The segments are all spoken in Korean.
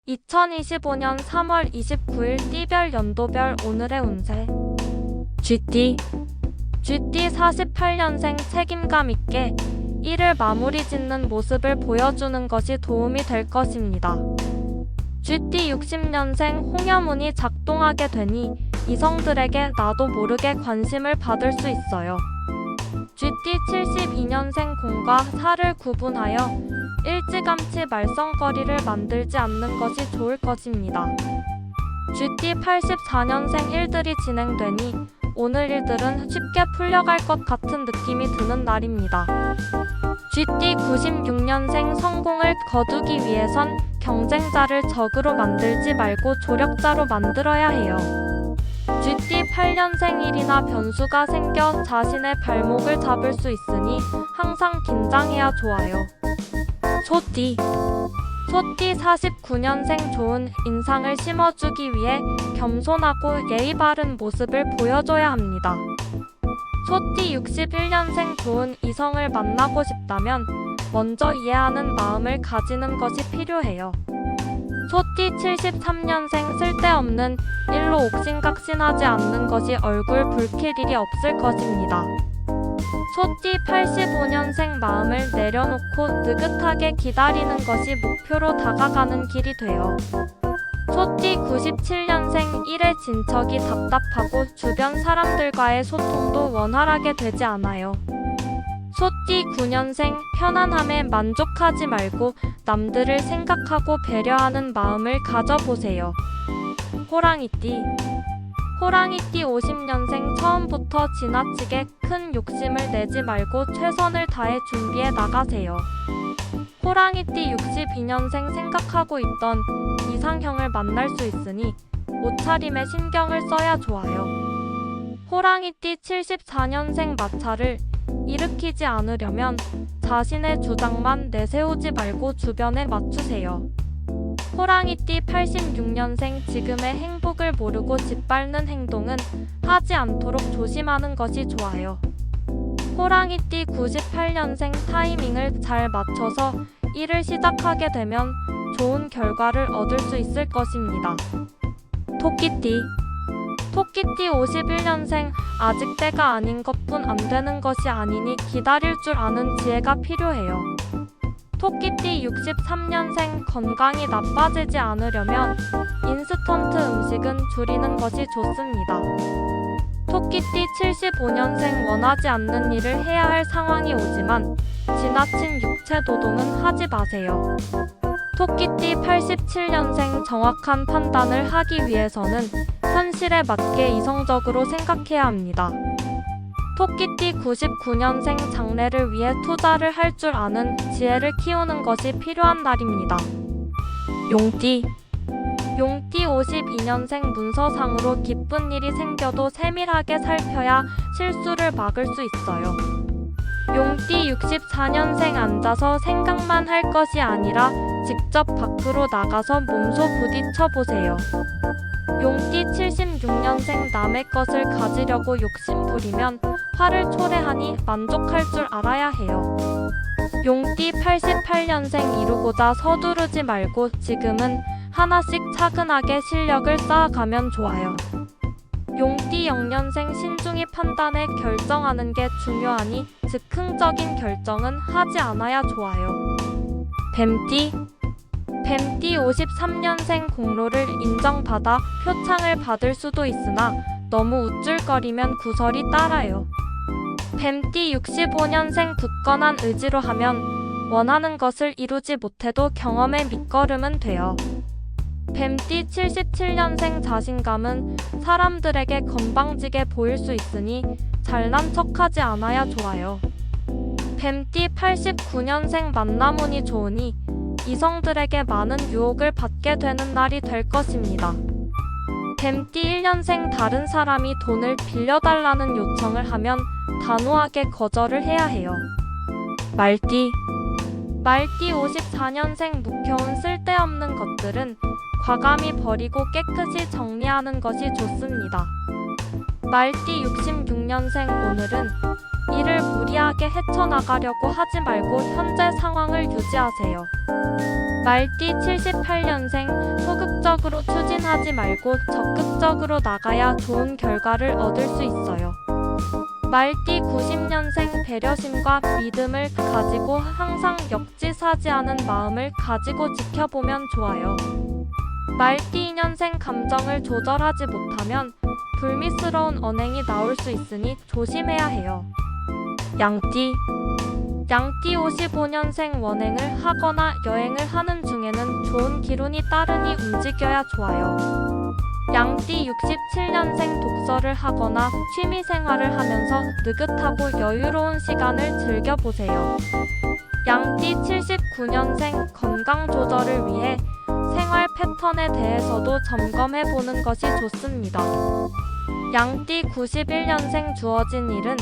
2025년 3월 29일 띠별 연도별 오늘의 운세. 쥐띠 48년생 책임감 있게 일을 마무리 짓는 모습을 보여주는 것이 도움이 될 것입니다. 쥐띠 60년생 홍여문이 작동하게 되니 이성들에게 나도 모르게 관심을 받을 수 있어요. 쥐띠 72년생 공과 사를 구분하여 일찌감치 말썽거리를 만들지 않는 것이 좋을 것입니다. 쥐띠 84년생 일들이 진행되니 오늘 일들은 쉽게 풀려갈 것 같은 느낌이 드는 날입니다. 쥐띠 96년생 성공을 거두기 위해선 경쟁자를 적으로 만들지 말고 조력자로 만들어야 해요. 쥐띠 8년생 일이나 변수가 생겨 자신의 발목을 잡을 수 있으니 항상 긴장해야 좋아요. 소띠 49년생 좋은 인상을 심어주기 위해 겸손하고 예의 바른 모습을 보여줘야 합니다. 소띠 61년생 좋은 이성을 만나고 싶다면 먼저 이해하는 마음을 가지는 것이 필요해요. 소띠 73년생 쓸데없는 일로 옥신각신하지 않는 것이 얼굴 붉힐 일이 없을 것입니다. 소띠 85년생 마음을 내려놓고 느긋하게 기다리는 것이 목표로 다가가는 길이 돼요. 소띠 97년생 일의 진척이 답답하고 주변 사람들과의 소통도 원활하게 되지 않아요. 소띠 9년생 편안함에 만족하지 말고 남들을 생각하고 배려하는 마음을 가져보세요. 호랑이띠 50년생 처음부터 지나치게 큰 욕심을 내지 말고 최선을 다해 준비해 나가세요. 호랑이띠 62년생 생각하고 있던 이상형을 만날 수 있으니 옷차림에 신경을 써야 좋아요. 호랑이띠 74년생 마찰을 일으키지 않으려면 자신의 주장만 내세우지 말고 주변에 맞추세요. 호랑이띠 86년생 지금의 행복을 모르고 짓밟는 행동은 하지 않도록 조심하는 것이 좋아요. 호랑이띠 98년생 타이밍을 잘 맞춰서 일을 시작하게 되면 좋은 결과를 얻을 수 있을 것입니다. 토끼띠 51년생 아직 때가 아닌 것뿐 안 되는 것이 아니니 기다릴 줄 아는 지혜가 필요해요. 토끼띠 63년생 건강이 나빠지지 않으려면 인스턴트 음식은 줄이는 것이 좋습니다. 토끼띠 75년생 원하지 않는 일을 해야 할 상황이 오지만 지나친 육체 노동은 하지 마세요. 토끼띠 87년생 정확한 판단을 하기 위해서는 현실에 맞게 이성적으로 생각해야 합니다. 토끼띠 99년생 장래를 위해 투자를 할 줄 아는 지혜를 키우는 것이 필요한 날입니다. 용띠 52년생 문서상으로 기쁜 일이 생겨도 세밀하게 살펴야 실수를 막을 수 있어요. 용띠 64년생 앉아서 생각만 할 것이 아니라 직접 밖으로 나가서 몸소 부딪혀 보세요. 용띠 76년생 남의 것을 가지려고 욕심부리면 화를 초래하니 만족할 줄 알아야 해요. 용띠 88년생 이루고자 서두르지 말고 지금은 하나씩 차근하게 실력을 쌓아가면 좋아요. 용띠 0년생 신중히 판단해 결정하는 게 중요하니 즉흥적인 결정은 하지 않아야 좋아요. 뱀띠 53년생 공로를 인정받아 표창을 받을 수도 있으나 너무 우쭐거리면 구설이 따라요. 뱀띠 65년생 굳건한 의지로 하면 원하는 것을 이루지 못해도 경험의 밑거름은 돼요. 뱀띠 77년생 자신감은 사람들에게 건방지게 보일 수 있으니 잘난 척하지 않아야 좋아요. 뱀띠 89년생 만남운이 좋으니 이성들에게 많은 유혹을 받게 되는 날이 될 것입니다. 뱀띠 1년생 다른 사람이 돈을 빌려달라는 요청을 하면 단호하게 거절을 해야 해요. 말띠 54년생 묵혀온 쓸데없는 것들은 과감히 버리고 깨끗이 정리하는 것이 좋습니다. 말띠 66년생 오늘은 일을 무리하게 헤쳐나가려고 하지 말고 현재 상황을 유지하세요. 말띠 78년생 일방적으로 추진하지 말고 적극적으로 나가야 좋은 결과를 얻을 수 있어요. 말띠 90년생 배려심과 믿음을 가지고 항상 역지사지 않은 마음을 가지고 지켜보면 좋아요. 말띠 2년생 감정을 조절하지 못하면 불미스러운 언행이 나올 수 있으니 조심해야 해요. 양띠 55년생 원행을 하거나 여행을 하는 중에는 좋은 기운이 따르니 움직여야 좋아요. 양띠 67년생 독서를 하거나 취미생활을 하면서 느긋하고 여유로운 시간을 즐겨보세요. 양띠 79년생 건강 조절을 위해 생활 패턴에 대해서도 점검해보는 것이 좋습니다. 양띠 91년생 주어진 일은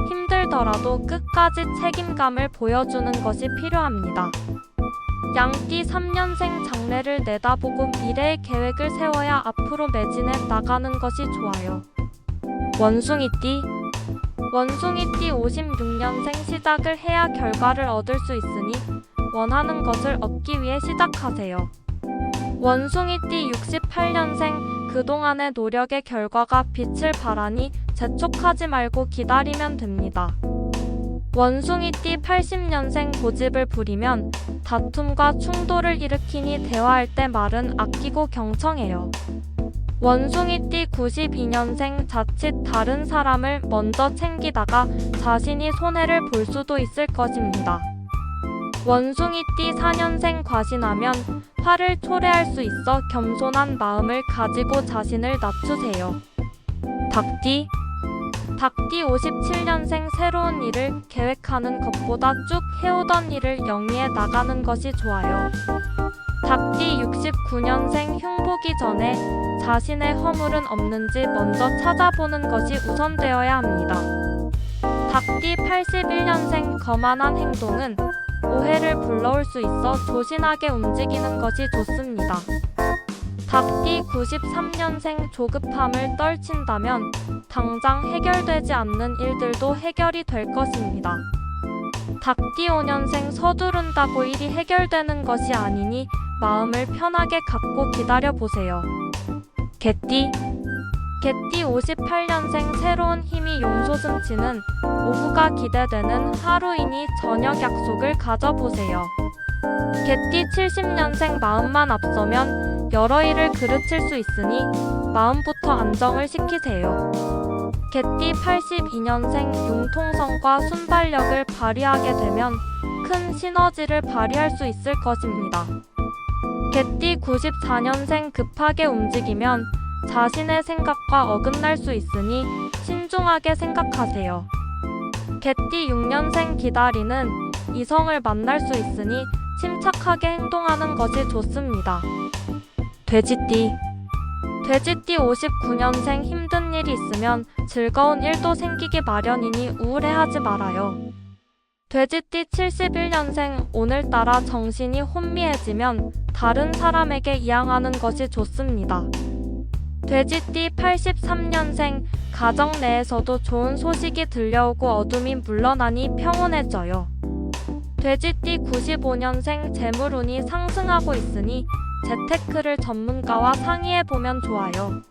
힘들더라도 끝까지 책임감을 보여주는 것이 필요합니다. 양띠 3년생 장래를 내다보고 미래의 계획을 세워야 앞으로 매진해 나가는 것이 좋아요. 원숭이띠 56년생 시작을 해야 결과를 얻을 수 있으니 원하는 것을 얻기 위해 시작하세요. 원숭이띠 68년생 그동안의 노력의 결과가 빛을 발하니 재촉하지 말고 기다리면 됩니다. 원숭이띠 80년생 고집을 부리면 다툼과 충돌을 일으키니 대화할 때 말은 아끼고 경청해요. 원숭이띠 92년생 자칫 다른 사람을 먼저 챙기다가 자신이 손해를 볼 수도 있을 것입니다. 원숭이띠 4년생 과신하면 화를 초래할 수 있어 겸손한 마음을 가지고 자신을 낮추세요. 닭띠 57년생 새로운 일을 계획하는 것보다 쭉 해오던 일을 영위해 나가는 것이 좋아요. 닭띠 69년생 흉보기 전에 자신의 허물은 없는지 먼저 찾아보는 것이 우선되어야 합니다. 닭띠 81년생 거만한 행동은 오해를 불러올 수 있어 조신하게 움직이는 것이 좋습니다. 닭띠 93년생 조급함을 떨친다면 당장 해결되지 않는 일들도 해결이 될 것입니다. 닭띠 5년생 서두른다고 일이 해결되는 것이 아니니 마음을 편하게 갖고 기다려보세요. 개띠 58년생 새로운 힘이 용솟음치는 오후가 기대되는 하루이니 저녁 약속을 가져보세요. 개띠 70년생 마음만 앞서면 여러 일을 그르칠 수 있으니 마음부터 안정을 시키세요. 개띠 82년생 융통성과 순발력을 발휘하게 되면 큰 시너지를 발휘할 수 있을 것입니다. 개띠 94년생 급하게 움직이면 자신의 생각과 어긋날 수 있으니 신중하게 생각하세요. 개띠 6년생 기다리는 이성을 만날 수 있으니 침착하게 행동하는 것이 좋습니다. 돼지띠 59년생 힘든 일이 있으면 즐거운 일도 생기기 마련이니 우울해하지 말아요. 돼지띠 71년생 오늘따라 정신이 혼미해지면 다른 사람에게 이양하는 것이 좋습니다. 돼지띠 83년생 가정 내에서도 좋은 소식이 들려오고 어둠이 물러나니 평온해져요. 돼지띠 95년생 재물운이 상승하고 있으니 재테크를 전문가와 상의해보면 좋아요.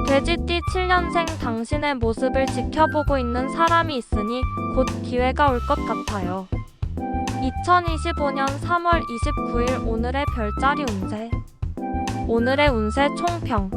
돼지띠 7년생 당신의 모습을 지켜보고 있는 사람이 있으니 곧 기회가 올 것 같아요. 2025년 3월 29일 오늘의 별자리 운세. 오늘의 운세 총평.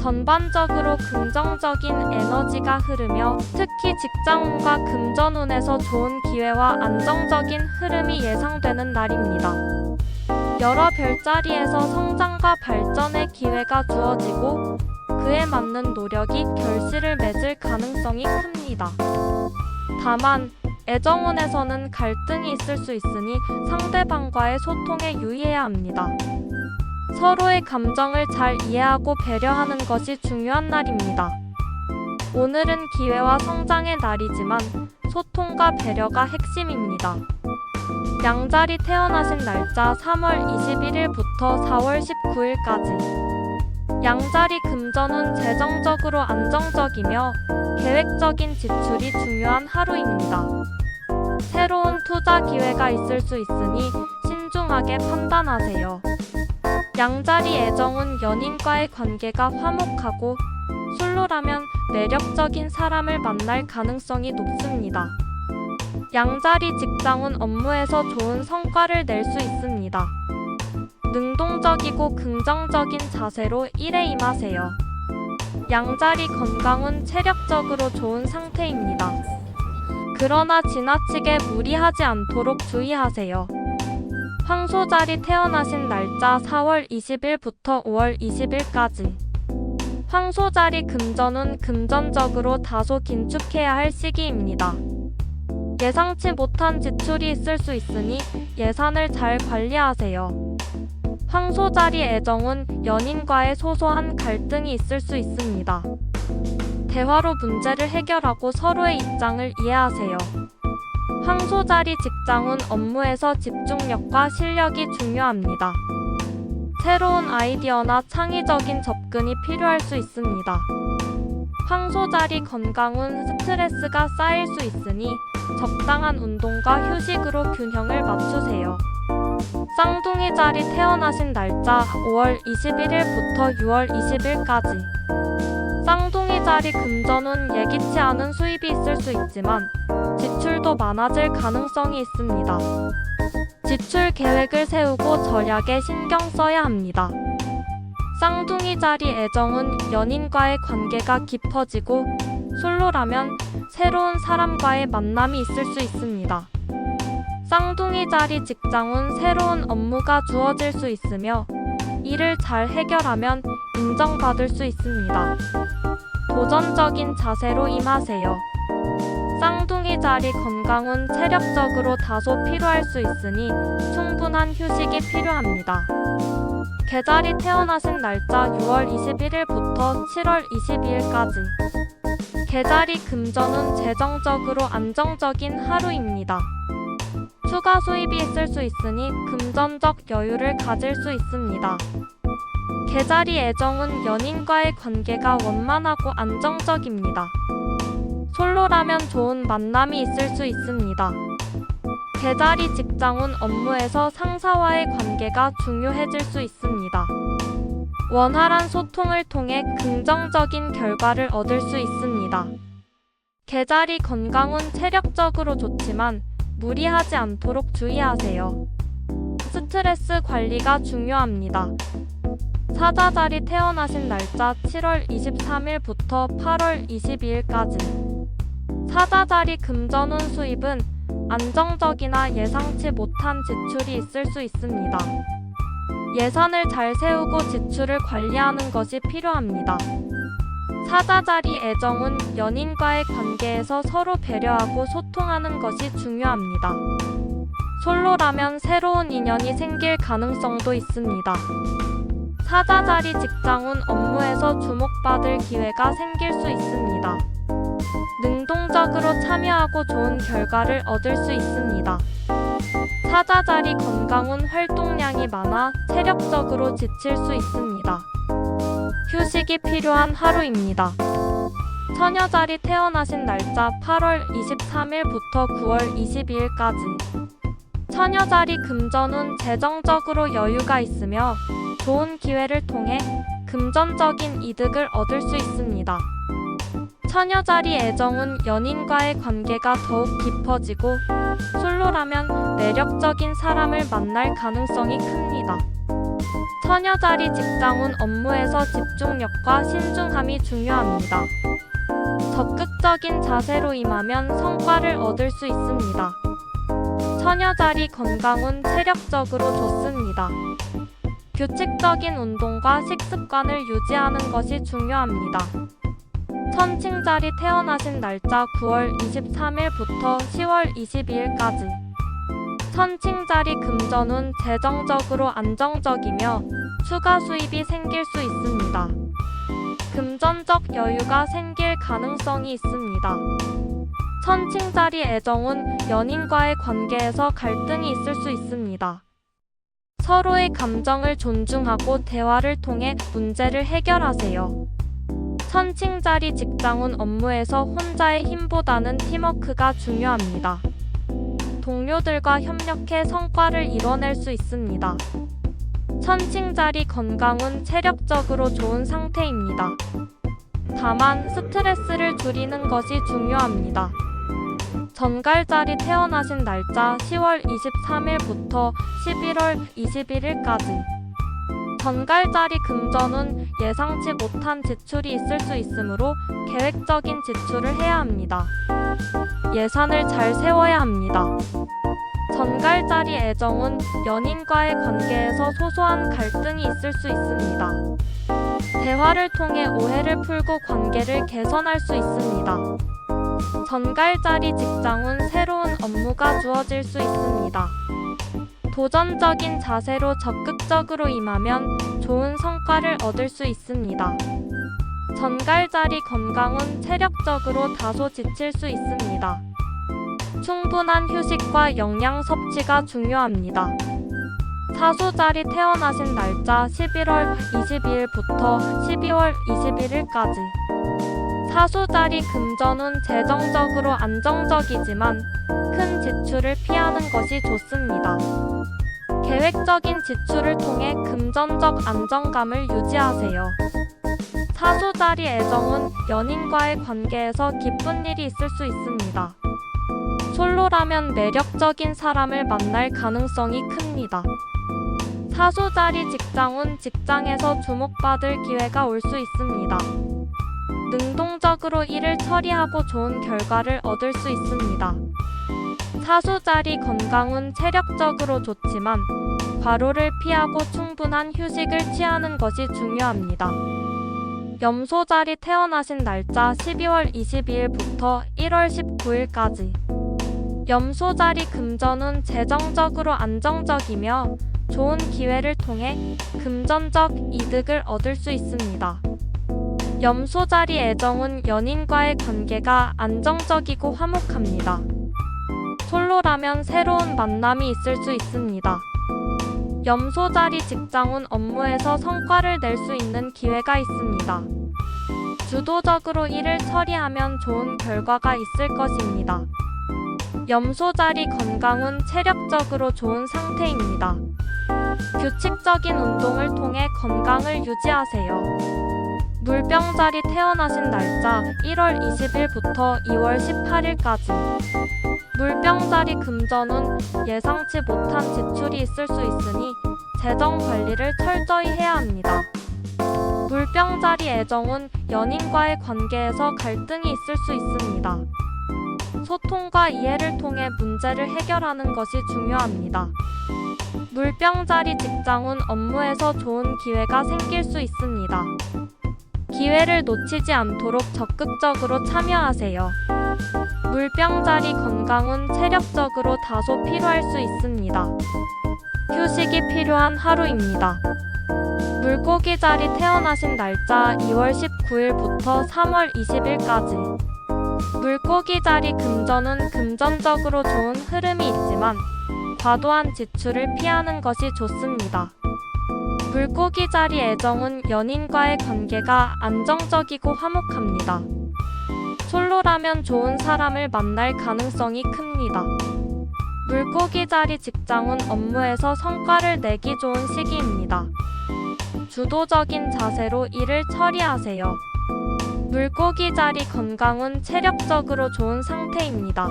전반적으로 긍정적인 에너지가 흐르며 특히 직장운과 금전운에서 좋은 기회와 안정적인 흐름이 예상되는 날입니다. 여러 별자리에서 성장과 발전의 기회가 주어지고 그에 맞는 노력이 결실을 맺을 가능성이 큽니다. 다만 애정운에서는 갈등이 있을 수 있으니 상대방과의 소통에 유의해야 합니다. 서로의 감정을 잘 이해하고 배려하는 것이 중요한 날입니다. 오늘은 기회와 성장의 날이지만 소통과 배려가 핵심입니다. 양자리 태어나신 날짜 3월 21일부터 4월 19일까지. 양자리 금전운 재정적으로 안정적이며 계획적인 지출이 중요한 하루입니다. 새로운 투자 기회가 있을 수 있으니 신중하게 판단하세요. 양자리 애정은 연인과의 관계가 화목하고 솔로라면 매력적인 사람을 만날 가능성이 높습니다. 양자리 직장운 업무에서 좋은 성과를 낼 수 있습니다. 능동적이고 긍정적인 자세로 일에 임하세요. 양자리 건강은 체력적으로 좋은 상태입니다. 그러나 지나치게 무리하지 않도록 주의하세요. 황소자리 태어나신 날짜 4월 20일부터 5월 20일까지. 황소자리 금전은 금전적으로 다소 긴축해야 할 시기입니다. 예상치 못한 지출이 있을 수 있으니 예산을 잘 관리하세요. 황소자리 애정은 연인과의 소소한 갈등이 있을 수 있습니다. 대화로 문제를 해결하고 서로의 입장을 이해하세요. 황소자리 직장운 업무에서 집중력과 실력이 중요합니다. 새로운 아이디어나 창의적인 접근이 필요할 수 있습니다. 황소자리 건강운 스트레스가 쌓일 수 있으니 적당한 운동과 휴식으로 균형을 맞추세요. 쌍둥이 자리 태어나신 날짜 5월 21일부터 6월 20일까지. 쌍둥이 자리 금전운 예기치 않은 수입이 있을 수 있지만 지출도 많아질 가능성이 있습니다. 지출 계획을 세우고 절약에 신경 써야 합니다. 쌍둥이 자리 애정은 연인과의 관계가 깊어지고 솔로라면 새로운 사람과의 만남이 있을 수 있습니다. 쌍둥이 자리 직장운 새로운 업무가 주어질 수 있으며 이를 잘 해결하면 인정받을 수 있습니다. 도전적인 자세로 임하세요. 쌍둥이 자리 건강은 체력적으로 다소 피로할 수 있으니 충분한 휴식이 필요합니다. 개자리 태어나신 날짜 6월 21일부터 7월 22일까지. 개자리 금전은 재정적으로 안정적인 하루입니다. 추가 수입이 있을 수 있으니 금전적 여유를 가질 수 있습니다. 개자리 애정은 연인과의 관계가 원만하고 안정적입니다. 솔로라면 좋은 만남이 있을 수 있습니다. 개자리 직장운 업무에서 상사와의 관계가 중요해질 수 있습니다. 원활한 소통을 통해 긍정적인 결과를 얻을 수 있습니다. 개자리 건강은 체력적으로 좋지만 무리하지 않도록 주의하세요. 스트레스 관리가 중요합니다. 사자자리 태어나신 날짜 7월 23일부터 8월 22일까지. 사자자리 금전운 수입은 안정적이나 예상치 못한 지출이 있을 수 있습니다. 예산을 잘 세우고 지출을 관리하는 것이 필요합니다. 사자자리 애정은 연인과의 관계에서 서로 배려하고 소통하는 것이 중요합니다. 솔로라면 새로운 인연이 생길 가능성도 있습니다. 사자자리 직장운 업무에서 주목받을 기회가 생길 수 있습니다. 능동적으로 참여하고 좋은 결과를 얻을 수 있습니다. 사자자리 건강운 활동량이 많아 체력적으로 지칠 수 있습니다. 휴식이 필요한 하루입니다. 처녀자리 태어나신 날짜 8월 23일부터 9월 22일까지. 처녀자리 금전운 재정적으로 여유가 있으며 좋은 기회를 통해 금전적인 이득을 얻을 수 있습니다. 처녀자리 애정은 연인과의 관계가 더욱 깊어지고 솔로라면 매력적인 사람을 만날 가능성이 큽니다. 처녀자리 직장운 업무에서 집중력과 신중함이 중요합니다. 적극적인 자세로 임하면 성과를 얻을 수 있습니다. 처녀자리 건강은 체력적으로 좋습니다. 규칙적인 운동과 식습관을 유지하는 것이 중요합니다. 천칭자리 태어나신 날짜 9월 23일부터 10월 22일까지. 천칭자리 금전운 재정적으로 안정적이며 추가 수입이 생길 수 있습니다. 금전적 여유가 생길 가능성이 있습니다. 천칭자리 애정은 연인과의 관계에서 갈등이 있을 수 있습니다. 서로의 감정을 존중하고 대화를 통해 문제를 해결하세요. 천칭자리 직장운 업무에서 혼자의 힘보다는 팀워크가 중요합니다. 동료들과 협력해 성과를 이뤄낼 수 있습니다. 천칭자리 건강운 체력적으로 좋은 상태입니다. 다만 스트레스를 줄이는 것이 중요합니다. 전갈자리 태어나신 날짜 10월 23일부터 11월 21일까지. 전갈자리 금전운 예상치 못한 지출이 있을 수 있으므로 계획적인 지출을 해야 합니다. 예산을 잘 세워야 합니다. 전갈자리 애정운 연인과의 관계에서 소소한 갈등이 있을 수 있습니다. 대화를 통해 오해를 풀고 관계를 개선할 수 있습니다. 전갈자리 직장운 새로운 업무가 주어질 수 있습니다. 도전적인 자세로 적극적으로 임하면 좋은 성과를 얻을 수 있습니다. 전갈자리 건강운 체력적으로 다소 지칠 수 있습니다. 충분한 휴식과 영양 섭취가 중요합니다. 사수자리 태어나신 날짜 11월 22일부터 12월 21일까지. 사수자리 금전운 재정적으로 안정적이지만 큰 지출을 피하는 것이 좋습니다. 계획적인 지출을 통해 금전적 안정감을 유지하세요. 사수자리 애정운 연인과의 관계에서 기쁜 일이 있을 수 있습니다. 솔로라면 매력적인 사람을 만날 가능성이 큽니다. 사수자리 직장운 직장에서 주목받을 기회가 올 수 있습니다. 능동적으로 일을 처리하고 좋은 결과를 얻을 수 있습니다. 사수자리 건강운 체력적으로 좋지만 과로를 피하고 충분한 휴식을 취하는 것이 중요합니다. 염소자리 태어나신 날짜 12월 22일부터 1월 19일까지. 염소자리 금전운 재정적으로 안정적이며 좋은 기회를 통해 금전적 이득을 얻을 수 있습니다. 염소자리 애정운 연인과의 관계가 안정적이고 화목합니다. 솔로라면 새로운 만남이 있을 수 있습니다. 염소자리 직장운 업무에서 성과를 낼 수 있는 기회가 있습니다. 주도적으로 일을 처리하면 좋은 결과가 있을 것입니다. 염소자리 건강운 체력적으로 좋은 상태입니다. 규칙적인 운동을 통해 건강을 유지하세요. 물병자리 태어나신 날짜 1월 20일부터 2월 18일까지. 물병자리 금전운 예상치 못한 지출이 있을 수 있으니 재정 관리를 철저히 해야 합니다. 물병자리 애정운 연인과의 관계에서 갈등이 있을 수 있습니다. 소통과 이해를 통해 문제를 해결하는 것이 중요합니다. 물병자리 직장운 업무에서 좋은 기회가 생길 수 있습니다. 기회를 놓치지 않도록 적극적으로 참여하세요. 물병자리 건강운 체력적으로 다소 피로할 수 있습니다. 휴식이 필요한 하루입니다. 물고기자리 태어나신 날짜 2월 19일부터 3월 20일까지. 물고기자리 금전운 금전적으로 좋은 흐름이 있지만 과도한 지출을 피하는 것이 좋습니다. 물고기자리 애정운 연인과의 관계가 안정적이고 화목합니다. 솔로라면 좋은 사람을 만날 가능성이 큽니다. 물고기자리 직장운 업무에서 성과를 내기 좋은 시기입니다. 주도적인 자세로 일을 처리하세요. 물고기자리 건강운 체력적으로 좋은 상태입니다.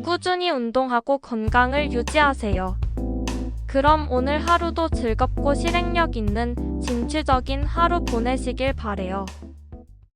꾸준히 운동하고 건강을 유지하세요. 그럼 오늘 하루도 즐겁고 실행력 있는 진취적인 하루 보내시길 바래요.